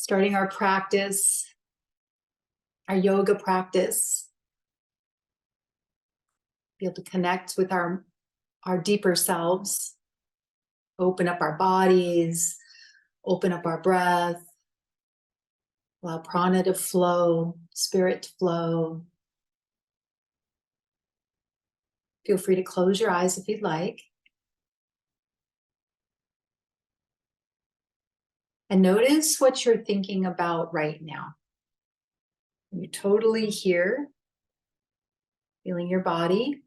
Starting our practice, our yoga practice. Be able to connect with our deeper selves. Open up our bodies, open up our breath. Allow prana to flow, spirit to flow. Feel free to close your eyes if you'd like. And notice what you're thinking about right now. You're totally here, feeling your body.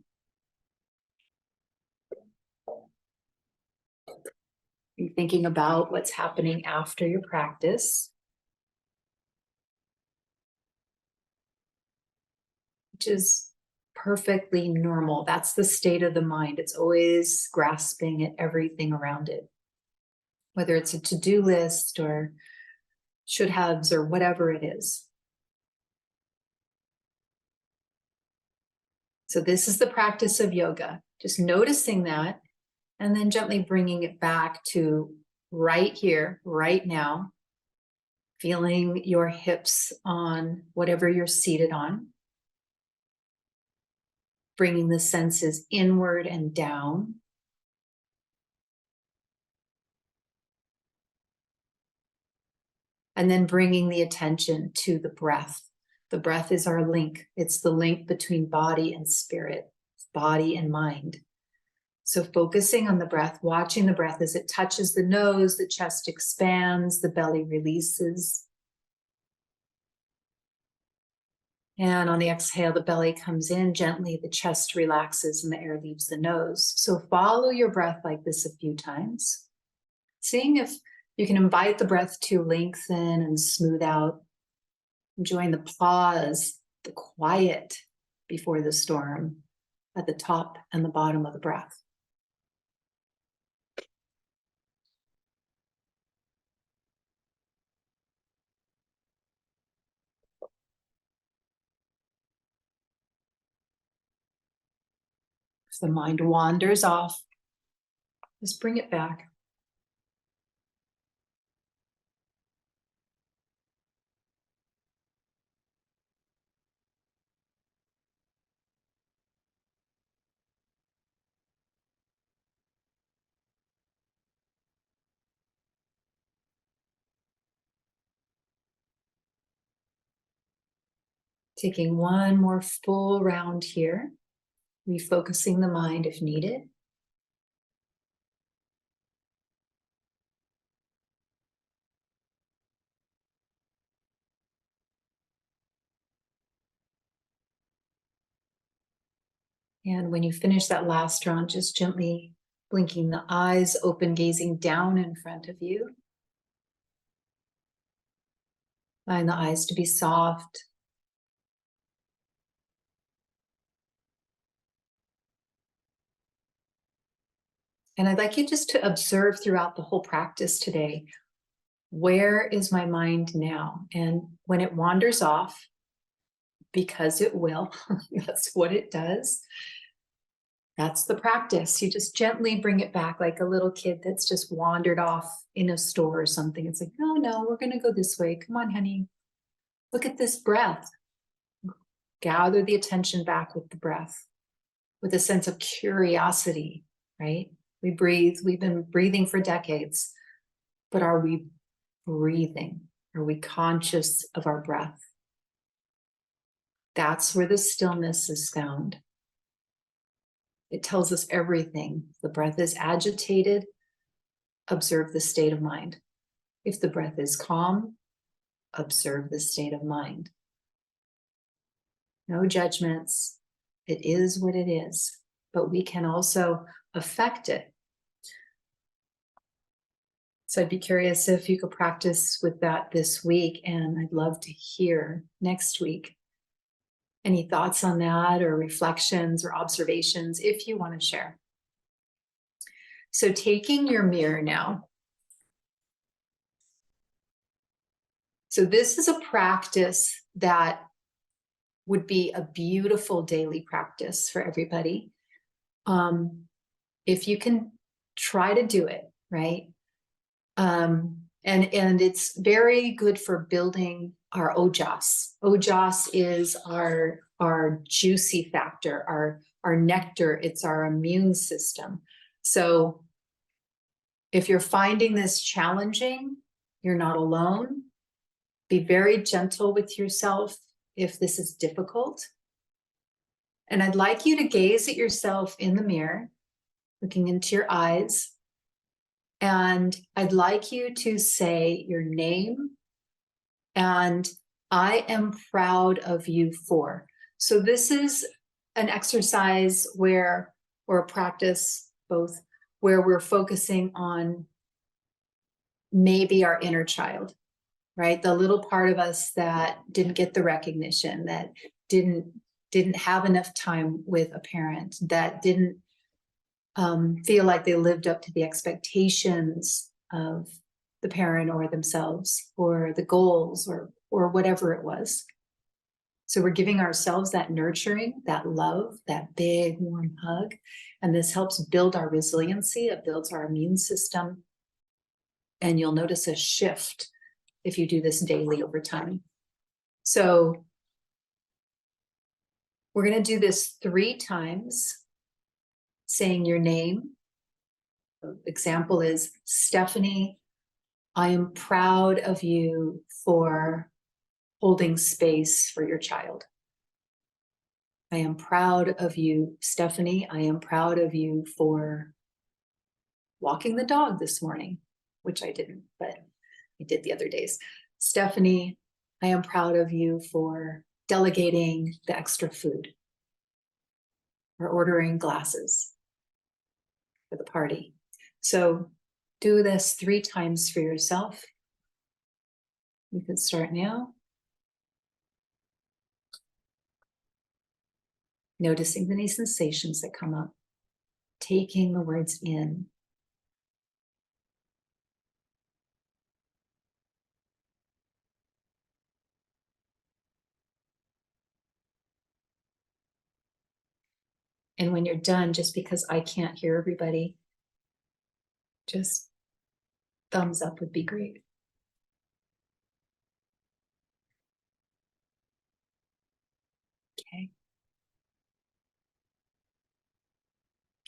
You're thinking about what's happening after your practice, which is perfectly normal. That's the state of the mind. It's always grasping at everything around it, whether it's a to-do list or should-haves or whatever it is. So this is the practice of yoga, just noticing that and then gently bringing it back to right here, right now, feeling your hips on whatever you're seated on, bringing the senses inward and down. And then bringing the attention to the breath. The breath is our link. It's the link between body and spirit, body and mind. So focusing on the breath, watching the breath as it touches the nose, the chest expands, the belly releases. And on the exhale, the belly comes in gently, the chest relaxes, and the air leaves the nose. So follow your breath like this a few times, seeing if you can invite the breath to lengthen and smooth out, enjoying the pause, the quiet before the storm at the top and the bottom of the breath. If the mind wanders off, just bring it back. Taking one more full round here, refocusing the mind if needed. And when you finish that last round, just gently blinking the eyes, open, gazing down in front of you. Allowing the eyes to be soft. And I'd like you just to observe throughout the whole practice today, where is my mind now? And when it wanders off, because it will, that's what it does. That's the practice. You just gently bring it back like a little kid that's just wandered off in a store or something. It's like, no, no, we're going to go this way. Come on, honey. Look at this breath. Gather the attention back with the breath, with a sense of curiosity, right? We breathe. We've been breathing for decades, but are we breathing? Are we conscious of our breath? That's where the stillness is found. It tells us everything. The breath is agitated, observe the state of mind. If the breath is calm, observe the state of mind. No judgments. It is what it is, but we can also affect it. So I'd be curious if you could practice with that this week, and I'd love to hear next week. Any thoughts on that, or reflections or observations if you want to share. So taking your mirror now. So this is a practice that would be a beautiful daily practice for everybody. If you can try to do it, right? And it's very good for building our ojas. Ojas is our juicy factor, our nectar. It's our immune system. So if you're finding this challenging, you're not alone. Be very gentle with yourself if this is difficult. And I'd like you to gaze at yourself in the mirror, looking into your eyes. And I'd like you to say your name and I am proud of you for. So this is an exercise where, or a practice both, where we're focusing on maybe our inner child, right? The little part of us that didn't get the recognition, that didn't have enough time with a parent, that didn't feel like they lived up to the expectations of the parent or themselves or the goals or whatever it was. So we're giving ourselves that nurturing, that love, that big warm hug. And this helps build our resiliency. It builds our immune system. And you'll notice a shift if you do this daily over time. So we're going to do this 3 times, saying your name. Example is Stephanie. I am proud of you for holding space for your child. I am proud of you, Stephanie. I am proud of you for walking the dog this morning, which I didn't, but I did the other days. Stephanie, I am proud of you for delegating the extra food or ordering glasses for the party. So do this 3 times for yourself. You can start now. Noticing any sensations that come up, taking the words in. And when you're done, just because I can't hear everybody, just thumbs up would be great. Okay.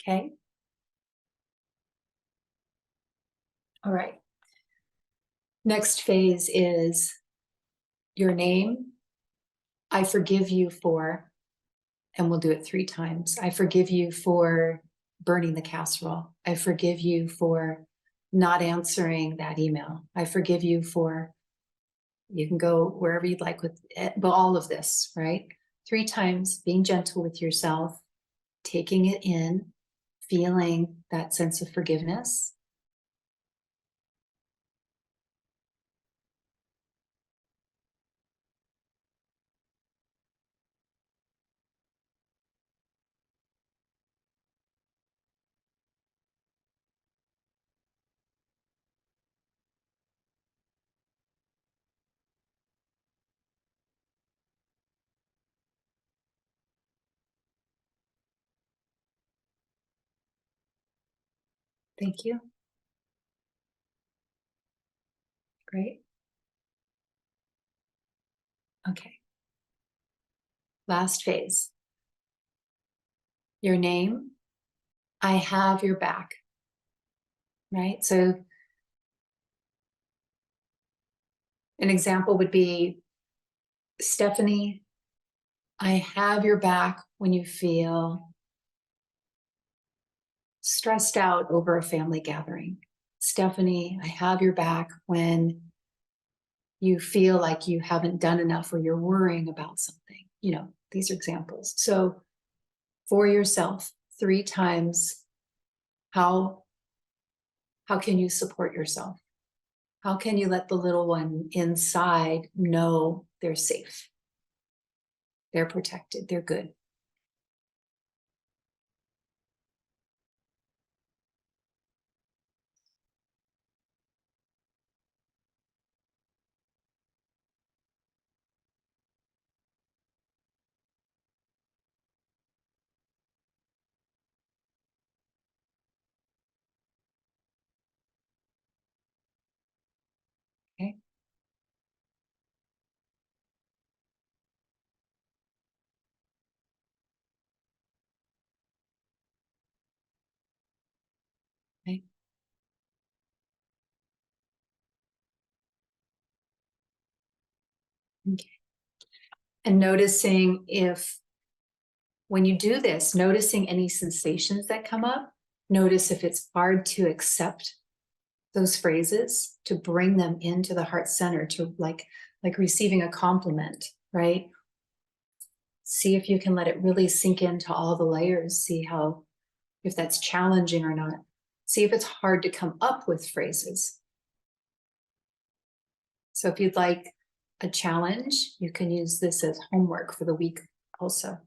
Okay. All right. Next phase is your name. I forgive you for, and we'll do it 3 times. I forgive you for burning the casserole. I forgive you for not answering that email. I forgive you for, you can go wherever you'd like with it, but all of this, right? 3 times, being gentle with yourself, taking it in, feeling that sense of forgiveness. Thank you. Great. Okay. Last phase. Your name. I have your back. Right? So an example would be, Stephanie, I have your back when you feel stressed out over a family gathering. Stephanie, I have your back when you feel like you haven't done enough or you're worrying about something. You know, these are examples. So for yourself, 3 times, how can you support yourself? How can you let the little one inside know they're safe? They're protected, they're good. Okay. And noticing if, when you do this, noticing any sensations that come up, notice if it's hard to accept those phrases, to bring them into the heart center, to like receiving a compliment, right? See if you can let it really sink into all the layers. See how, if that's challenging or not. See if it's hard to come up with phrases. So if you'd like a challenge, you can use this as homework for the week also.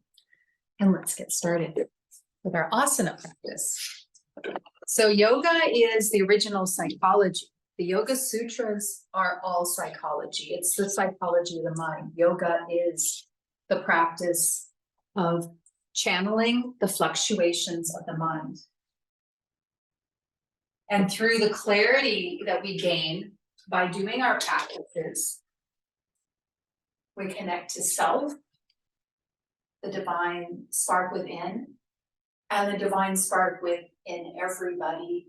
And let's get started with our asana practice. So yoga is the original psychology. The Yoga Sutras are all psychology. It's the psychology of the mind. Yoga is the practice of channeling the fluctuations of the mind. And through the clarity that we gain by doing our practices, we connect to self, the divine spark within, and the divine spark within everybody,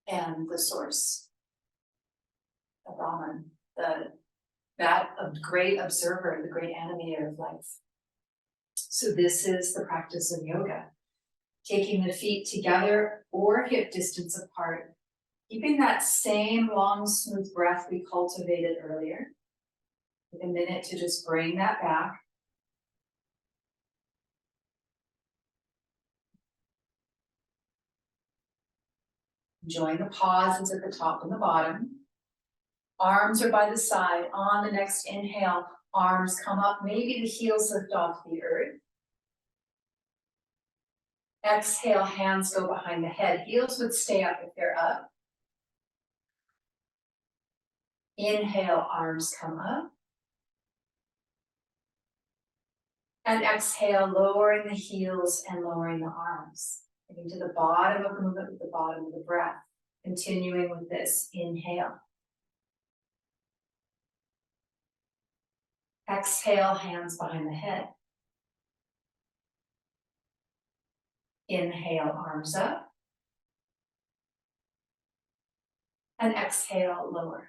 and the source, the Brahman, that great observer, the great animator of life. So this is the practice of yoga. Taking the feet together or hip distance apart, keeping that same long, smooth breath we cultivated earlier. Take a minute to just bring that back. Enjoying the pauses at the top and the bottom. Arms are by the side. On the next inhale, arms come up. Maybe the heels lift off the earth. Exhale, hands go behind the head. Heels would stay up if they're up. Inhale, arms come up. And exhale, lowering the heels and lowering the arms. Getting to the bottom of the movement with the bottom of the breath. Continuing with this, inhale. Exhale, hands behind the head. Inhale, arms up. And exhale, lower.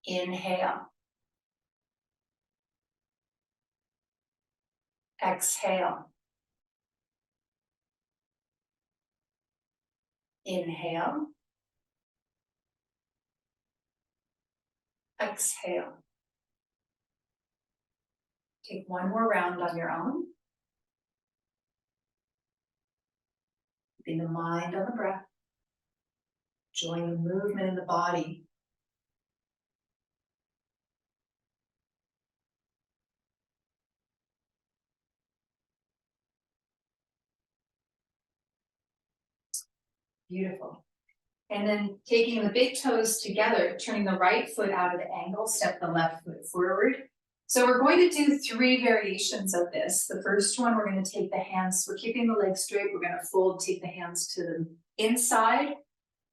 Inhale. Exhale. Inhale. Exhale. Take one more round on your own. Keeping the mind on the breath. Enjoying the movement in the body. Beautiful. And then taking the big toes together, turning the right foot out of the angle, step the left foot forward. So we're going to do 3 variations of this. The first one, we're going to take the hands, we're keeping the legs straight, we're going to fold, take the hands to the inside.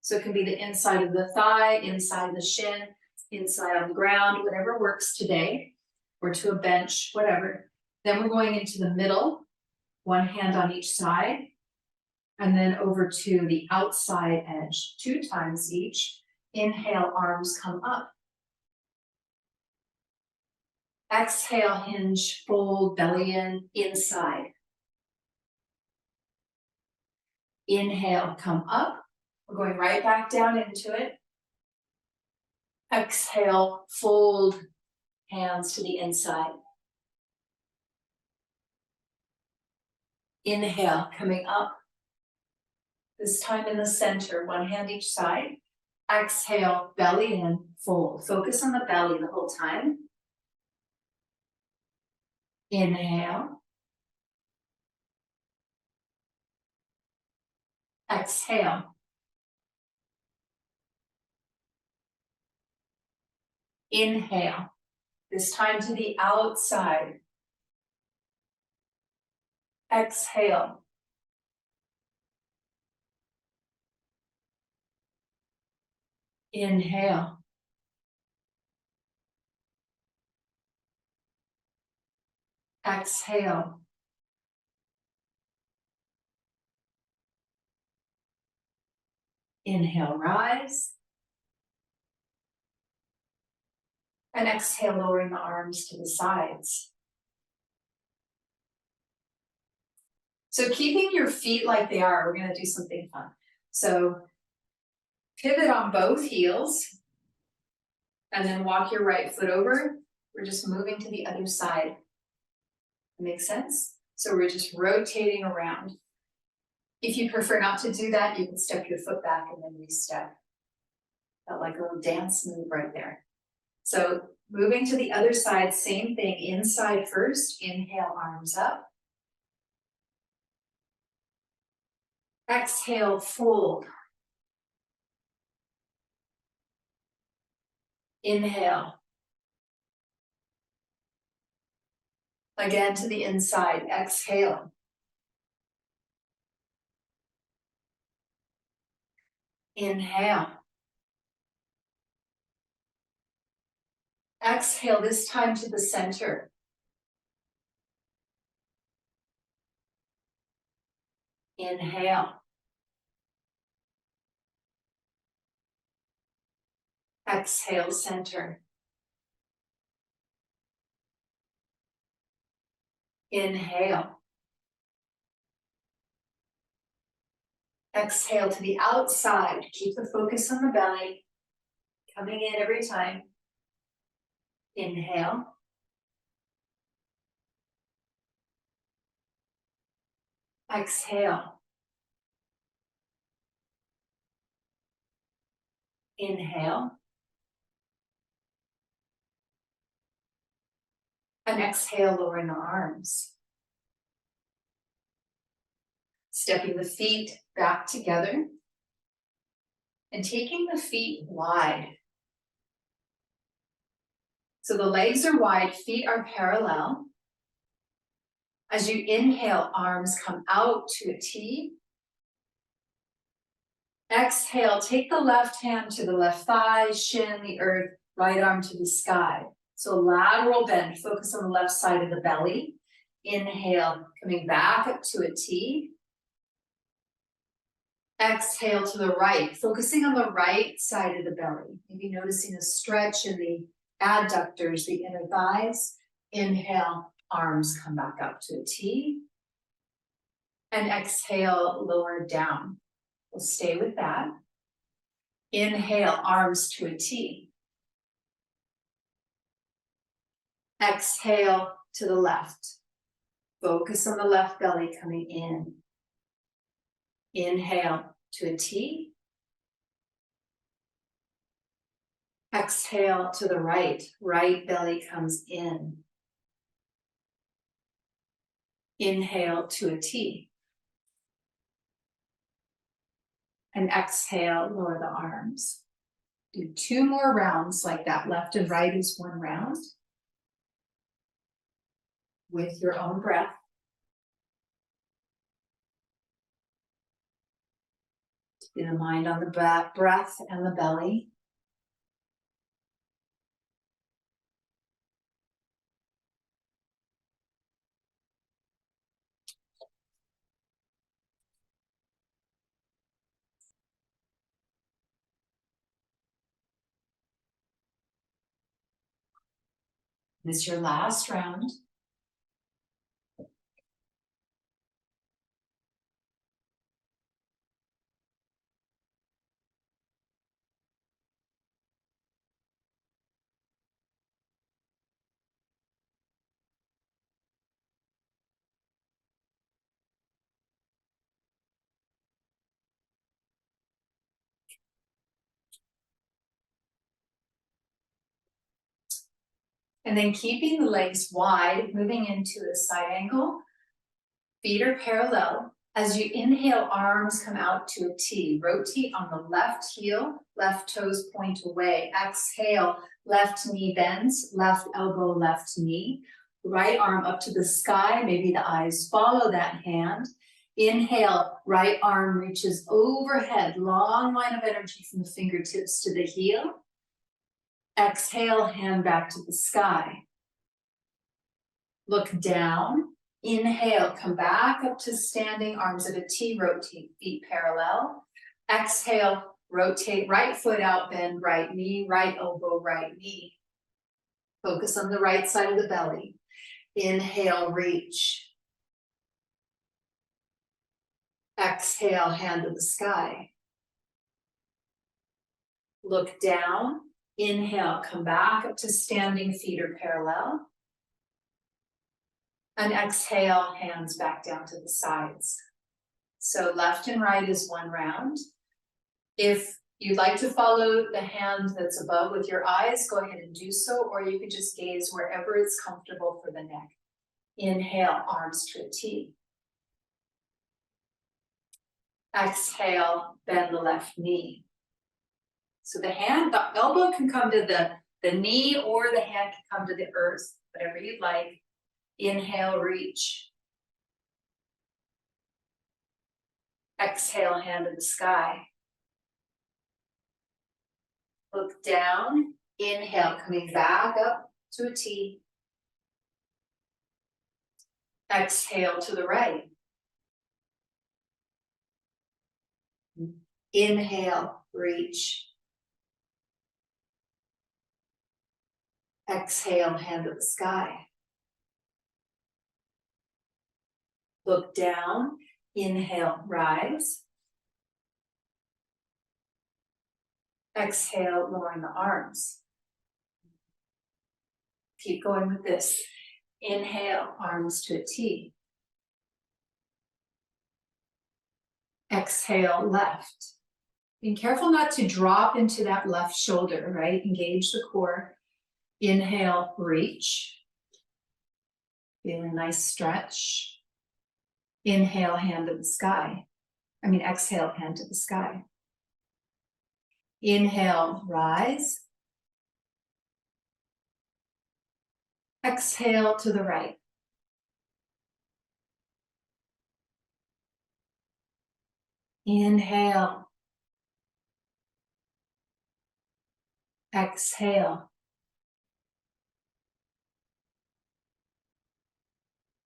So it can be the inside of the thigh, inside the shin, inside on the ground, whatever works today, or to a bench, whatever. Then we're going into the middle, one hand on each side. And then over to the outside edge, 2 times each. Inhale, arms come up. Exhale, hinge, fold, belly in, inside. Inhale, come up. We're going right back down into it. Exhale, fold, hands to the inside. Inhale, coming up. This time in the center, one hand each side. Exhale, belly in, fold. Focus on the belly the whole time. Inhale. Exhale. Inhale. This time to the outside. Exhale. Inhale. Exhale. Inhale, rise. And exhale, lowering the arms to the sides. So keeping your feet like they are, we're going to do something fun. So pivot on both heels and then walk your right foot over. We're just moving to the other side. Makes sense? So we're just rotating around. If you prefer not to do that, you can step your foot back and then re-step. Felt like a little dance move right there. So moving to the other side, same thing, inside first, inhale, arms up. Exhale, fold. Inhale. Again to the inside, exhale. Inhale. Exhale, this time to the center. Inhale. Exhale, center. Inhale. Exhale to the outside. Keep the focus on the belly. Coming in every time. Inhale. Exhale. Inhale. And exhale, lowering the arms. Stepping the feet back together. And taking the feet wide. So the legs are wide, feet are parallel. As you inhale, arms come out to a T. Exhale, take the left hand to the left thigh, shin the earth, right arm to the sky. So lateral bend, focus on the left side of the belly. Inhale, coming back up to a T. Exhale to the right, focusing on the right side of the belly. Maybe noticing a stretch in the adductors, the inner thighs. Inhale, arms come back up to a T. And exhale, lower down. We'll stay with that. Inhale, arms to a T. Exhale to the left. Focus on the left belly coming in. Inhale to a T. Exhale to the right. Right belly comes in. Inhale to a T. And exhale, lower the arms. Do 2 more rounds like that. Left and right is 1 round. With your own breath. Be the mind on the breath and the belly. This is your last round. And then keeping the legs wide, moving into a side angle. Feet are parallel. As you inhale, arms come out to a T. Rotate on the left heel, left toes point away. Exhale, left knee bends, left elbow, left knee. Right arm up to the sky, maybe the eyes follow that hand. Inhale, right arm reaches overhead, long line of energy from the fingertips to the heel. Exhale, hand back to the sky. Look down. Inhale, come back up to standing, arms at a T, rotate, feet parallel. Exhale, rotate, right foot out, bend right knee, right elbow, right knee. Focus on the right side of the belly. Inhale, reach. Exhale, hand to the sky. Look down. Inhale, come back up to standing, feet are parallel. And exhale, hands back down to the sides. So left and right is one round. If you'd like to follow the hand that's above with your eyes, go ahead and do so, or you can just gaze wherever it's comfortable for the neck. Inhale, arms to a T. Exhale, bend the left knee. So the elbow can come to the knee, or the hand can come to the earth, whatever you'd like. Inhale, reach. Exhale, hand to the sky. Look down. Inhale, coming back up to a T. Exhale to the right. Inhale, reach. Exhale, hand to the sky. Look down. Inhale, rise. Exhale, lowering the arms. Keep going with this. Inhale, arms to a T. Exhale, left. Being careful not to drop into that left shoulder, right? Engage the core. Inhale, reach. Feel a nice stretch. Inhale, hand to the sky. Exhale, hand to the sky. Inhale, rise. Exhale to the right. Inhale. Exhale.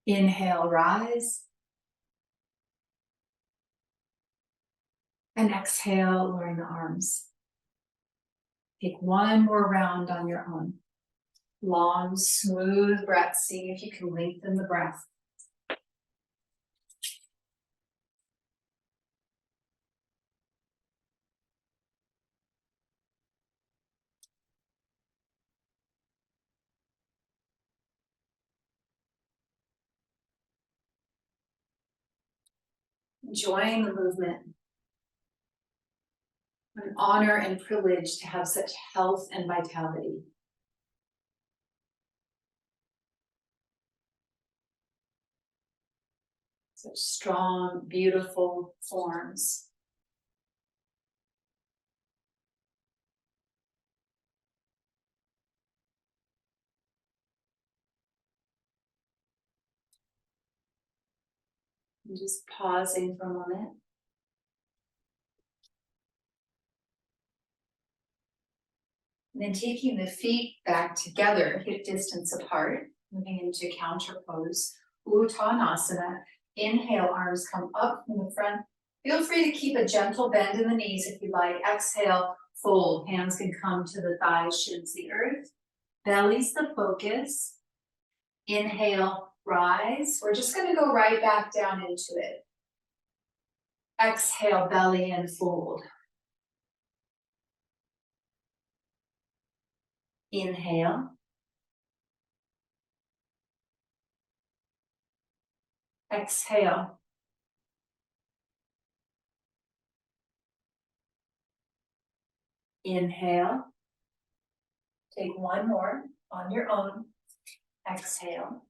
Inhale, rise. And exhale, lowering the arms. Take one more round on your own. Long, smooth breath, seeing if you can lengthen the breath. Enjoying the movement. An honor and privilege to have such health and vitality. Such strong, beautiful forms. And just pausing for a moment. And then taking the feet back together, hip distance apart, moving into Counterpose, Uttanasana. Inhale, arms come up from the front. Feel free to keep a gentle bend in the knees if you like. Exhale, fold. Hands can come to the thighs, shins the earth. Belly's the focus. Inhale, rise. We're just going to go right back down into it. Exhale, belly and fold. Inhale. Exhale. Inhale. Take one more on your own. Exhale.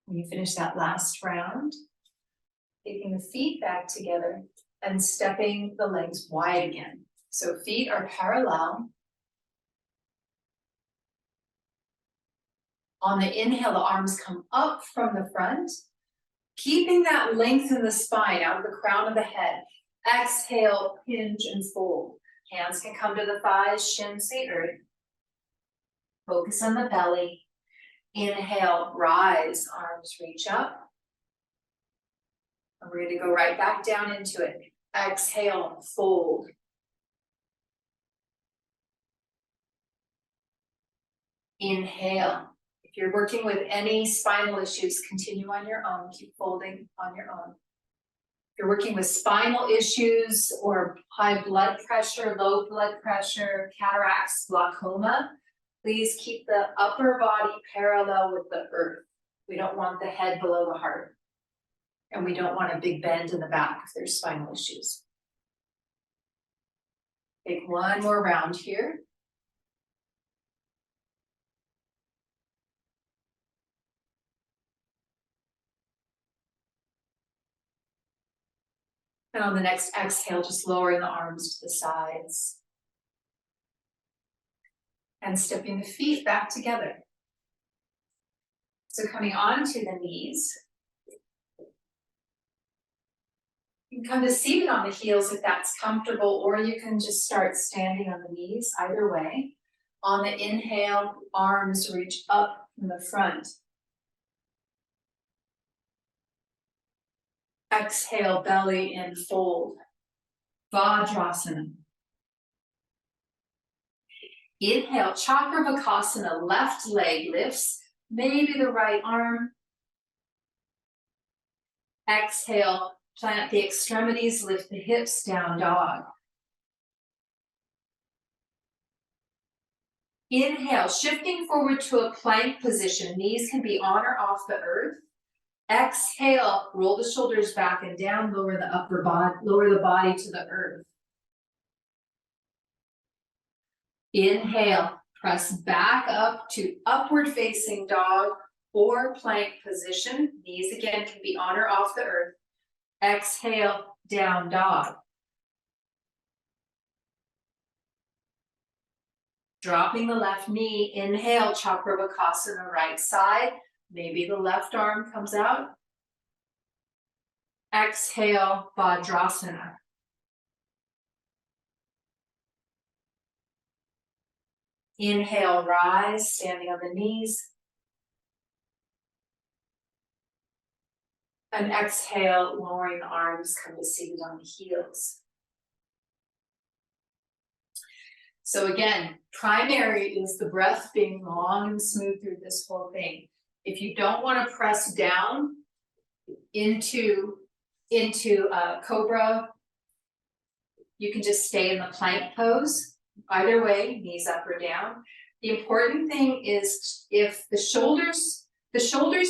When you finish that last round, taking the feet back together and stepping the legs wide again. So feet are parallel. On the inhale, the arms come up from the front, keeping that length in the spine out of the crown of the head. Exhale, hinge and fold. Hands can come to the thighs, shins the earth. Focus on the belly. Inhale, rise, arms reach up. And we're going to go right back down into it. Exhale, fold. Inhale. If you're working with any spinal issues, continue on your own. Keep folding on your own. If you're working with spinal issues or high blood pressure, low blood pressure, cataracts, glaucoma, please keep the upper body parallel with the earth. We don't want the head below the heart. And we don't want a big bend in the back if there's spinal issues. Take one more round here. And on the next exhale, just lowering the arms to the sides. And stepping the feet back together. So coming onto the knees. You can come to seated on the heels if that's comfortable, or you can just start standing on the knees, either way. On the inhale, arms reach up from the front. Exhale, belly in fold. Vajrasana. Inhale, Chakravarkasana, left leg lifts, maybe the right arm. Exhale, plant the extremities, lift the hips, down dog. Inhale, shifting forward to a plank position. Knees can be on or off the earth. Exhale, roll the shoulders back and down, lower the body to the earth. Inhale, press back up to upward facing dog or plank position. Knees again can be on or off the earth. Exhale, down dog. Dropping the left knee, inhale, Chakravarkasana, right side. Maybe the left arm comes out. Exhale, Vajrasana. Inhale, rise, standing on the knees. And exhale, lowering the arms, come to seated on the heels. So again, primary is the breath being long and smooth through this whole thing. If you don't want to press down into cobra, you can just stay in the plank pose. Either way, knees up or down. The important thing is if the shoulders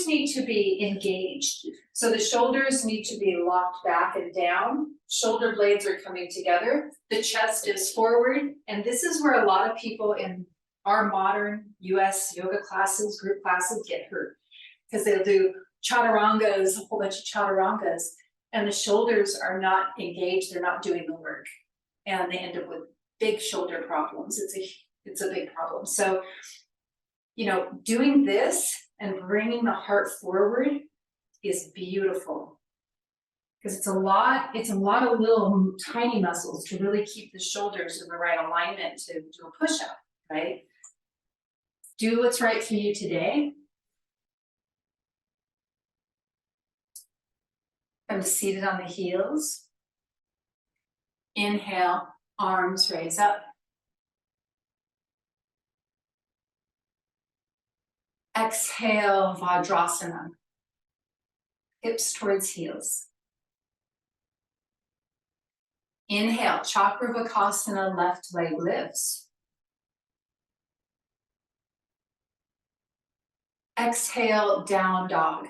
need to be engaged. So the shoulders need to be locked back and down. Shoulder blades are coming together. The chest is forward. And this is where a lot of people in our modern US yoga classes, group classes, get hurt. Because they'll do chaturangas, a whole bunch of chaturangas, and the shoulders are not engaged. They're not doing the work. And they end up with big shoulder problems. It's a big problem. So, doing this and bringing the heart forward is beautiful. Because it's a lot of little tiny muscles to really keep the shoulders in the right alignment to do a push-up, right? Do what's right for you today. Come seated on the heels. Inhale, arms raise up. Exhale, Vajrasana. Hips towards heels. Inhale, Chakravarkasana, left leg lifts. Exhale, down dog.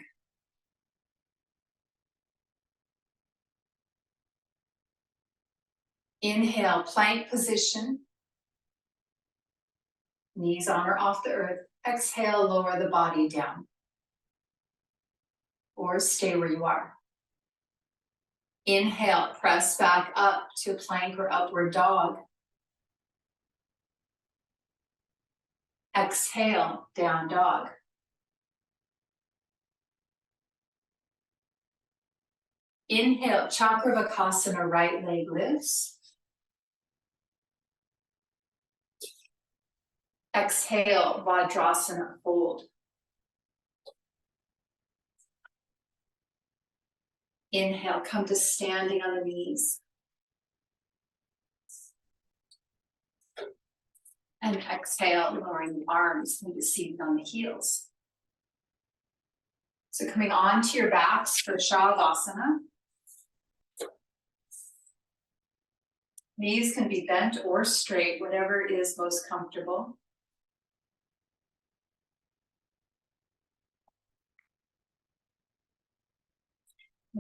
Inhale, plank position. Knees on or off the earth. Exhale, lower the body down. Or stay where you are. Inhale, press back up to plank or upward dog. Exhale, down dog. Inhale, Chakravarkasana, right leg lifts. Exhale, Vajrasana, fold. Inhale, come to standing on the knees. And exhale, lowering the arms, come to seated on the heels. So coming onto your backs for Shavasana. Knees can be bent or straight, whatever is most comfortable.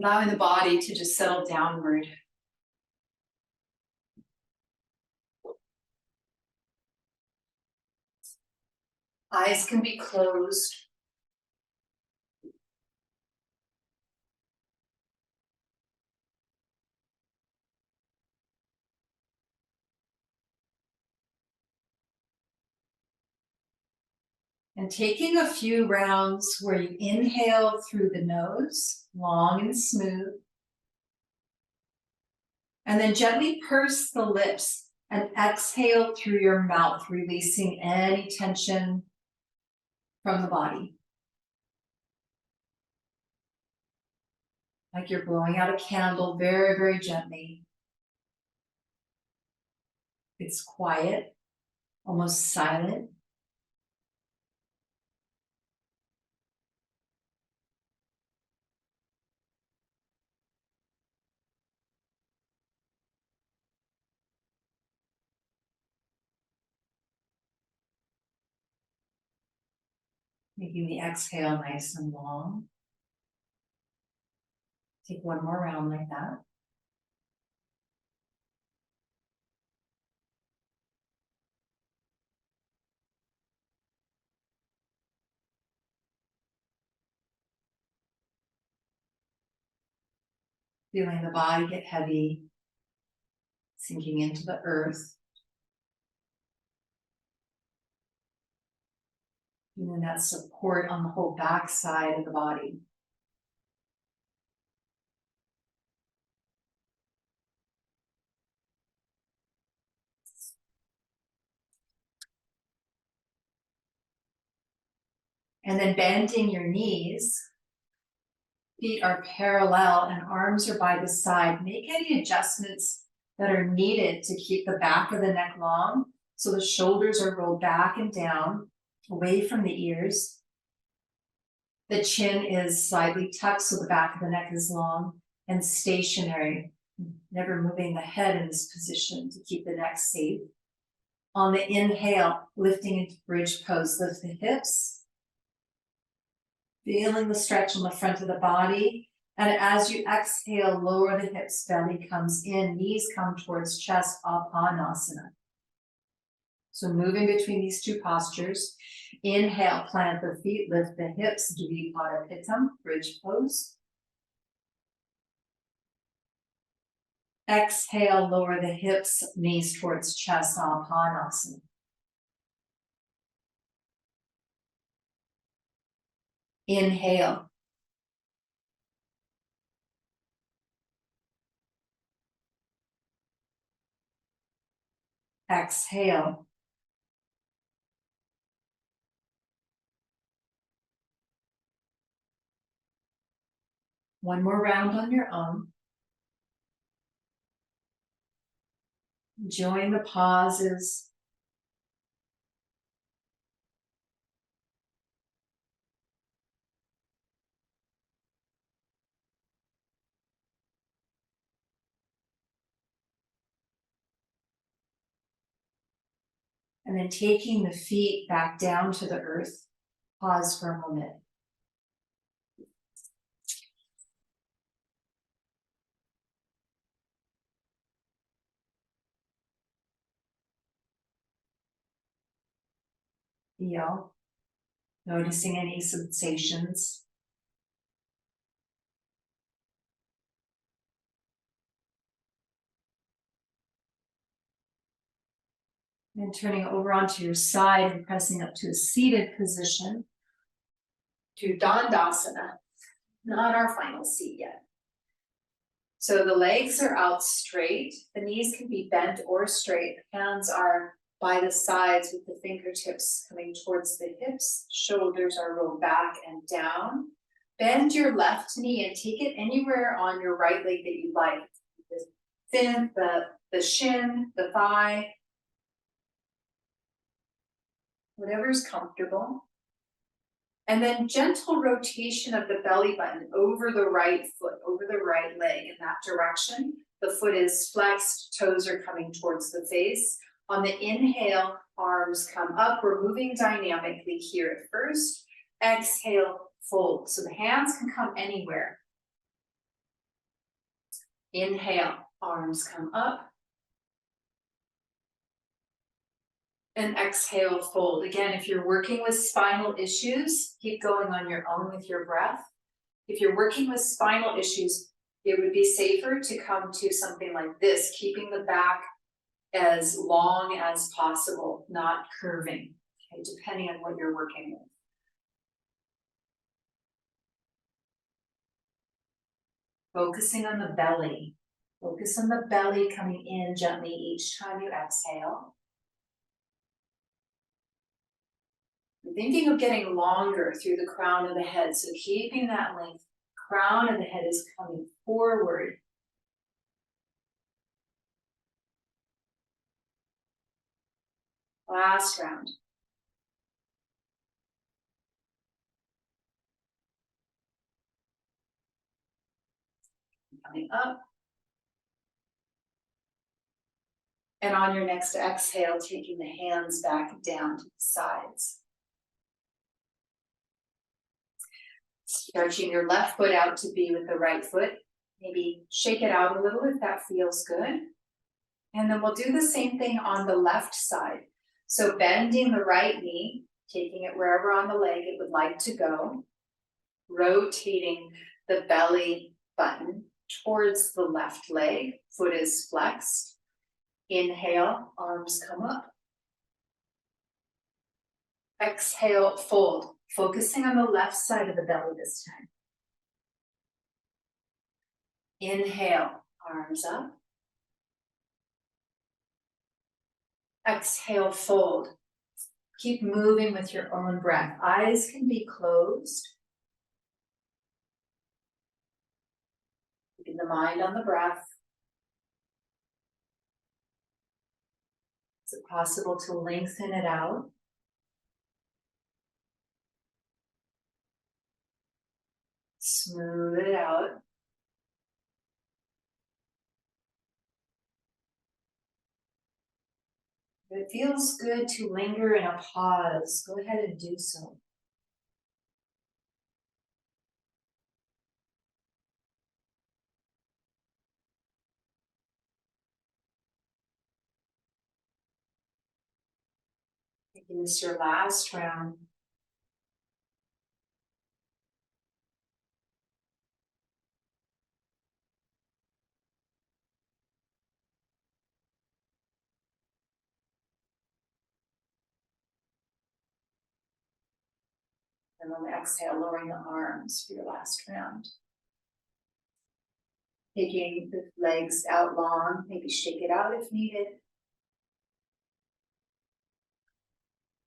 Allowing the body to just settle downward. Eyes can be closed. And taking a few rounds where you inhale through the nose, long and smooth. And then gently purse the lips and exhale through your mouth, releasing any tension from the body. Like you're blowing out a candle very, very gently. It's quiet, almost silent. Making the exhale nice and long. Take one more round like that. Feeling the body get heavy, sinking into the earth. Feeling that support on the whole back side of the body. And then bending your knees. Feet are parallel and arms are by the side. Make any adjustments that are needed to keep the back of the neck long. So the shoulders are rolled back and down, away from the ears. The chin is slightly tucked so the back of the neck is long and stationary. Never moving the head in this position to keep the neck safe. On the inhale, lifting into bridge pose, lift the hips. Feeling the stretch on the front of the body. And as you exhale, lower the hips, belly comes in, knees come towards chest, Apanasana. So moving between these two postures. Inhale, plant the feet, lift the hips, Dvipada Pitam, bridge pose. Exhale, lower the hips, knees towards chest, Apanasana. Inhale. Exhale. One more round on your own. Enjoying the pauses. And then taking the feet back down to the earth. Pause for a moment. Feel, noticing any sensations. And turning over onto your side and pressing up to a seated position. To Dandasana, not our final seat yet. So the legs are out straight, the knees can be bent or straight, hands are by the sides with the fingertips coming towards the hips, shoulders are rolled back and down. Bend your left knee and take it anywhere on your right leg that you like. The fin, the shin, the thigh, whatever's comfortable. And then gentle rotation of the belly button over the right foot, over the right leg in that direction. The foot is flexed, toes are coming towards the face. On the inhale, arms come up. We're moving dynamically here at first. Exhale, fold. So the hands can come anywhere. Inhale, arms come up. And exhale, fold. Again, if you're working with spinal issues, keep going on your own with your breath. If you're working with spinal issues, it would be safer to come to something like this, keeping the back as long as possible, not curving, okay, depending on what you're working with. Focusing on the belly. Focus on the belly coming in gently each time you exhale. I'm thinking of getting longer through the crown of the head, so keeping that length. Crown of the head is coming forward. Last round. Coming up. And on your next exhale, taking the hands back down to the sides. Stretching your left foot out to be with the right foot. Maybe shake it out a little if that feels good. And then we'll do the same thing on the left side. So bending the right knee, taking it wherever on the leg it would like to go. Rotating the belly button towards the left leg. Foot is flexed. Inhale, arms come up. Exhale, fold. Focusing on the left side of the belly this time. Inhale, arms up. Exhale, fold. Keep moving with your own breath. Eyes can be closed. Keeping the mind on the breath. Is it possible to lengthen it out? Smooth it out. If it feels good to linger in a pause, go ahead and do so. Making this your last round. And on the exhale, lowering the arms for your last round. Taking the legs out long, maybe shake it out if needed.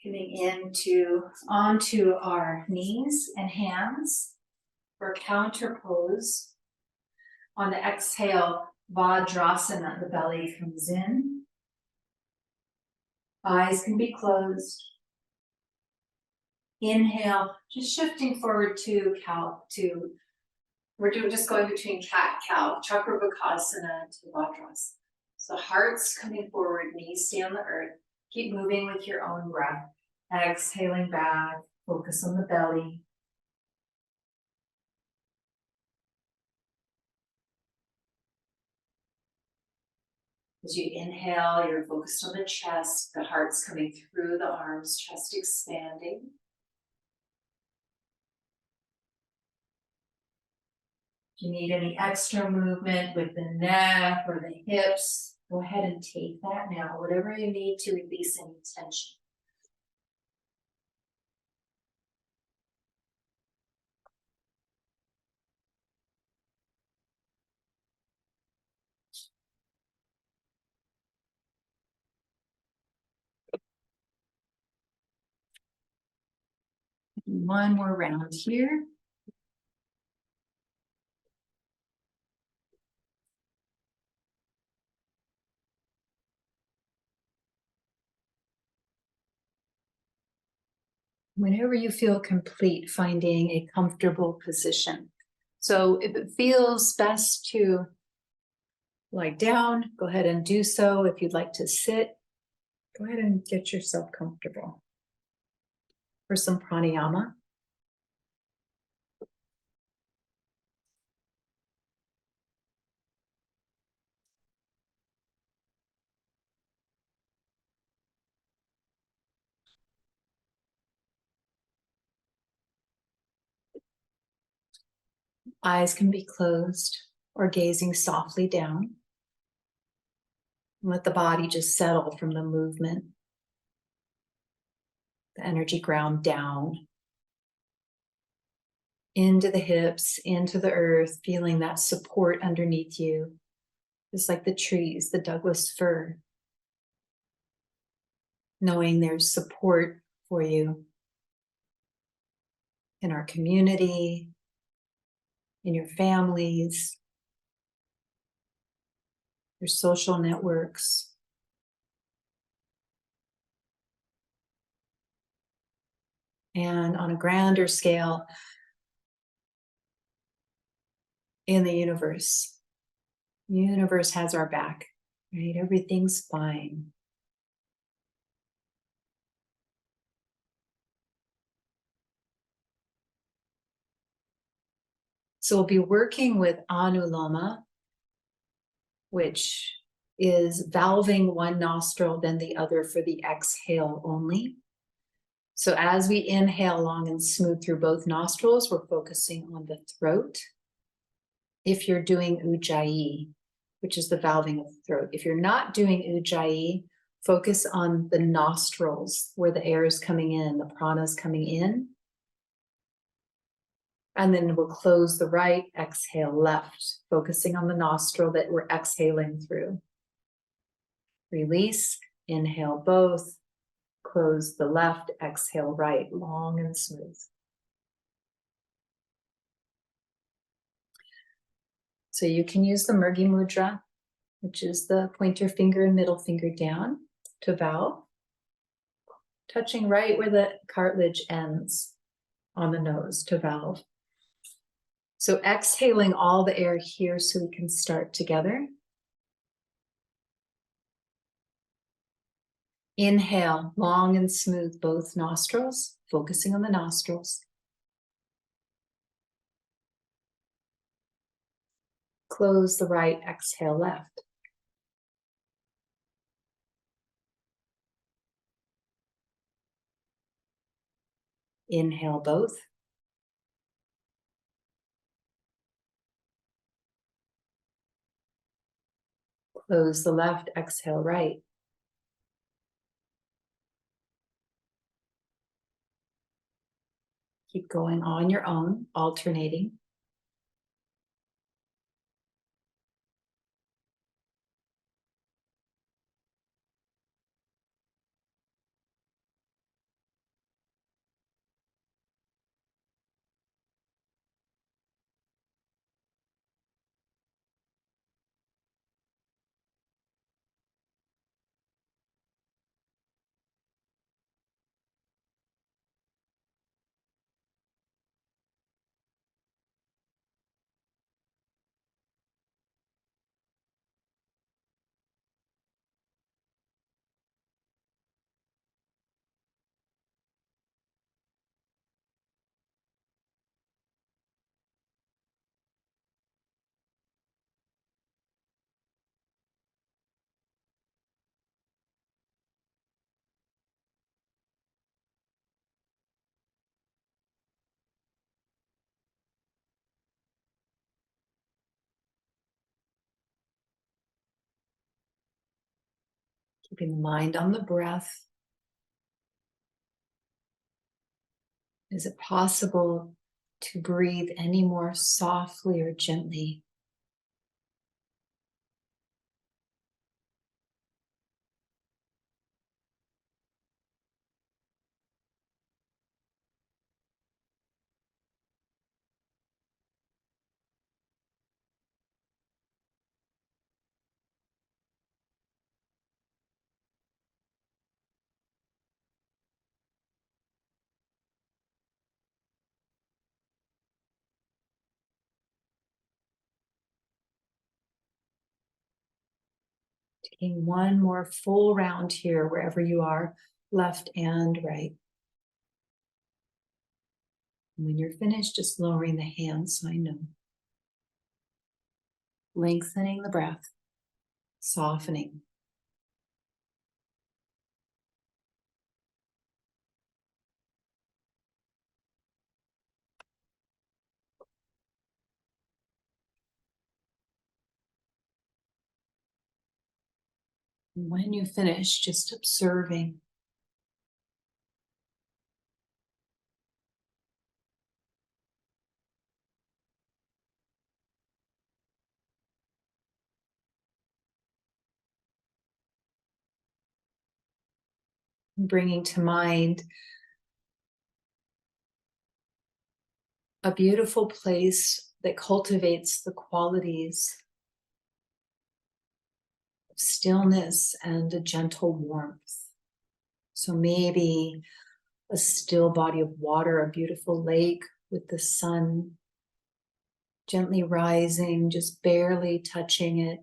Coming onto our knees and hands for Counterpose. On the exhale, Vajrasana, the belly comes in. Eyes can be closed. Inhale, just shifting forward to just going between cat-cow, Chakrabakasana to Vajrasana. So heart's coming forward, knees stay on the earth. Keep moving with your own breath. Exhaling back, focus on the belly. As you inhale, you're focused on the chest, the heart's coming through the arms, chest expanding. If you need any extra movement with the neck or the hips, go ahead and take that now, whatever you need to release any tension. One more round here. Whenever you feel complete, finding a comfortable position. So if it feels best to lie down, go ahead and do so. If you'd like to sit, go ahead and get yourself comfortable. For some pranayama. Eyes can be closed or gazing softly down. Let the body just settle from the movement. The energy ground down into the hips, into the earth, feeling that support underneath you, just like the trees, the Douglas fir, knowing there's support for you in our community, in your families, your social networks. And on a grander scale, in the universe. The universe has our back, right? Everything's fine. So we'll be working with Anuloma, which is valving one nostril, then the other for the exhale only. So as we inhale long and smooth through both nostrils, we're focusing on the throat. If you're doing Ujjayi, which is the valving of the throat. If you're not doing Ujjayi, focus on the nostrils where the air is coming in, the prana is coming in. And then we'll close the right, exhale left, focusing on the nostril that we're exhaling through. Release, inhale both, close the left, exhale right, long and smooth. So you can use the Murgi Mudra, which is the pointer finger and middle finger down to valve, touching right where the cartilage ends on the nose to valve. So exhaling all the air here so we can start together. Inhale, long and smooth, both nostrils, focusing on the nostrils. Close the right, exhale left. Inhale both. Close the left, exhale right. Keep going on your own, alternating. Keeping the mind on the breath. Is it possible to breathe any more softly or gently? Taking one more full round here, wherever you are, left and right. And when you're finished, just lowering the hands so I know. Lengthening the breath, softening. And when you finish, just observing. Bringing to mind a beautiful place that cultivates the qualities of stillness and a gentle warmth. So maybe a still body of water, a beautiful lake with the sun gently rising, just barely touching it.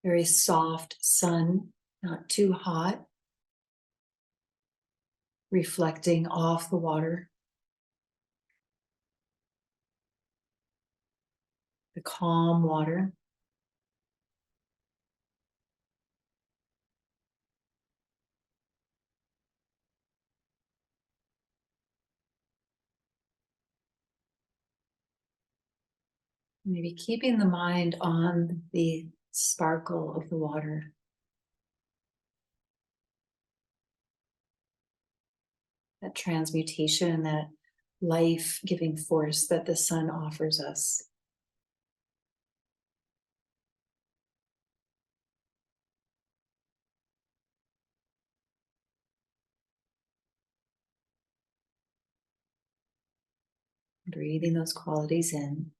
Very soft sun, not too hot, reflecting off the water. The calm water. Maybe keeping the mind on the sparkle of the water. That transmutation, that life-giving force that the sun offers us. Breathing those qualities in.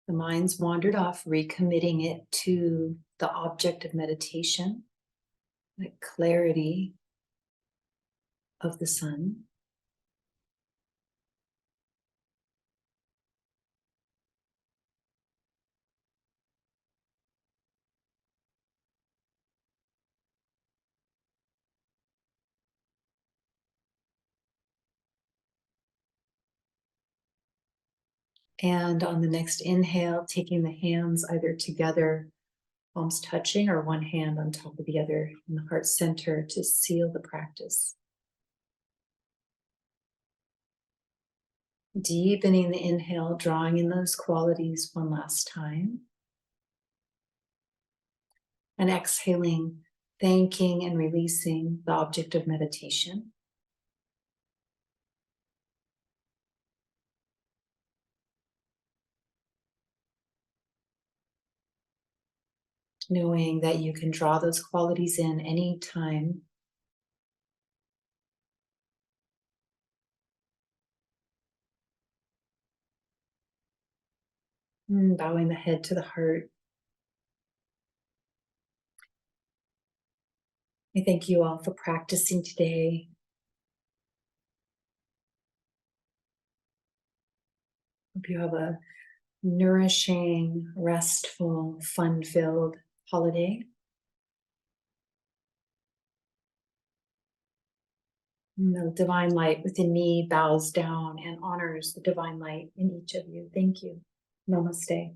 The mind's wandered off, recommitting it to the object of meditation, that clarity of the sun. And on the next inhale, taking the hands either together, palms touching, or one hand on top of the other in the heart center to seal the practice. Deepening the inhale, drawing in those qualities one last time. And exhaling, thanking and releasing the object of meditation. Knowing that you can draw those qualities in any time. Bowing the head to the heart. I thank you all for practicing today. Hope you have a nourishing, restful, fun-filled holiday. And the divine light within me bows down and honors the divine light in each of you. Thank you. Namaste.